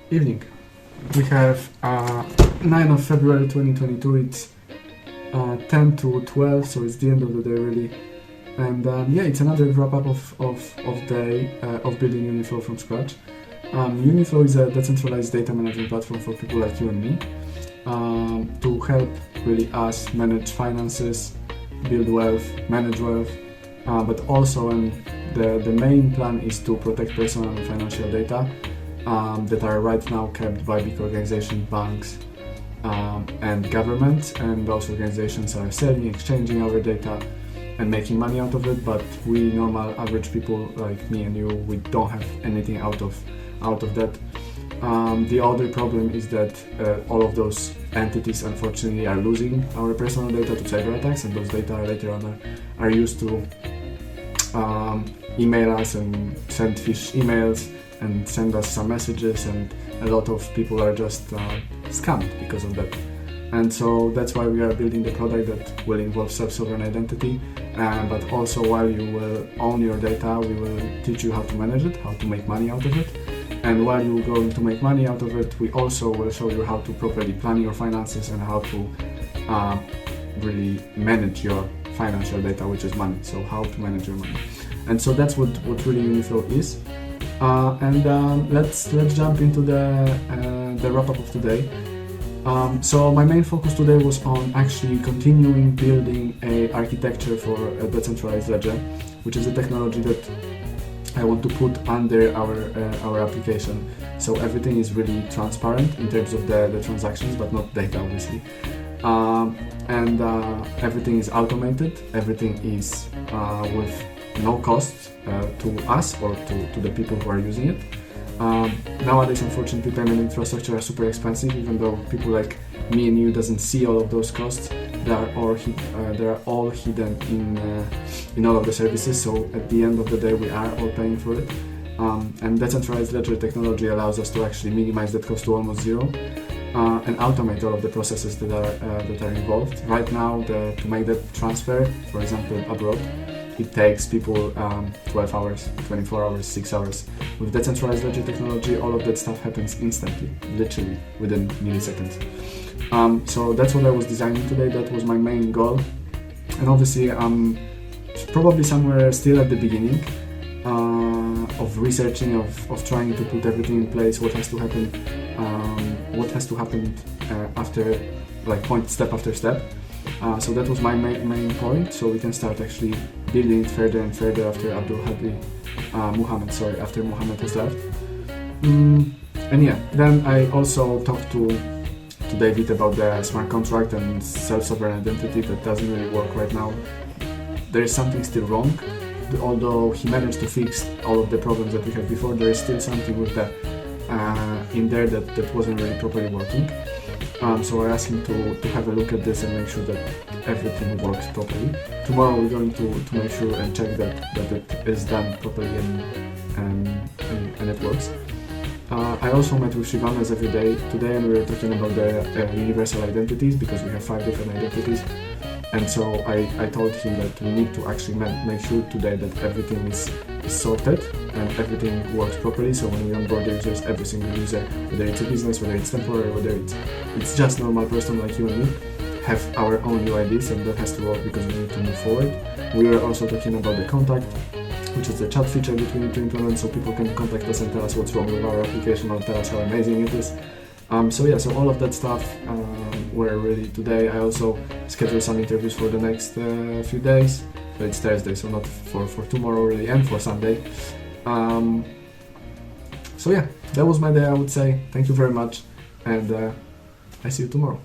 Evening. We have 9 of February 2022. It's 10 to 12, so it's the end of the day really. And yeah, it's another wrap-up of day of building Uniflow from scratch. Uniflow is a decentralized data management platform for people like you and me to help really us manage finances, build wealth, manage wealth, but also the main plan is to protect personal and financial data that are right now kept by big organizations, banks, and governments, and those organizations are selling, exchanging our data and making money out of it, but we normal average people like me and you, we don't have anything out of that. The other problem is that all of those entities unfortunately are losing our personal data to cyber attacks, and those data later on are used to email us and send phish emails and send us some messages, and a lot of people are just scammed because of that. And so that's why we are building the product that will involve self-sovereign identity, but also while you will own your data, we will teach you how to manage it, how to make money out of it. And while you're going to make money out of it, we also will show you how to properly plan your finances and how to really manage your financial data, which is money. So how to manage your money. And so that's what really Uniflow is. Let's jump into the wrap-up of today. So my main focus today was on actually continuing building a architecture for a decentralized ledger, which is a technology that I want to put under our application. So everything is really transparent in terms of the transactions, but not data obviously. Everything is automated, everything is with no cost to us or to the people who are using it. Nowadays, unfortunately, payment infrastructure are super expensive, even though people like me and you doesn't see all of those costs. They are all hidden in all of the services. So at the end of the day, we are all paying for it. And decentralized ledger technology allows us to actually minimize that cost to almost zero and automate all of the processes that are involved. Right now, to make that transfer, for example, abroad, it takes people 12 hours, 24 hours, 6 hours. With decentralized ledger technology, all of that stuff happens instantly, literally within milliseconds. So that's what I was designing today. That was my main goal. And obviously, I'm probably somewhere still at the beginning of researching, of trying to put everything in place, what has to happen after, like step after step. So that was my main point, so we can start actually building it further and further after after Muhammad has left. And yeah, then I also talked to David about the smart contract and self-sovereign identity that doesn't really work right now. There is something still wrong, although he managed to fix all of the problems that we had before. There is still something with the in there that wasn't really properly working. So I asked him to have a look at this and make sure that everything works properly. Tomorrow we're going to make sure and check that it is done properly and it works. I also met with Shivan as every day today, and we were talking about the universal identities, because we have 5 different identities. And so I told him that we need to actually make sure today that everything is sorted and everything works properly. So when we onboard the users, every single user, whether it's a business, whether it's temporary, whether it's just normal person like you and me, have our own UIDs, and that has to work because we need to move forward. We were also talking about the contact, which is the chat feature that we need to implement, so people can contact us and tell us what's wrong with our application or tell us how amazing it is. So all of that stuff were really today. I also scheduled some interviews for the next few days. But it's Thursday, so not for tomorrow really, and for Sunday. So yeah, that was my day, I would say. Thank you very much, and I see you tomorrow.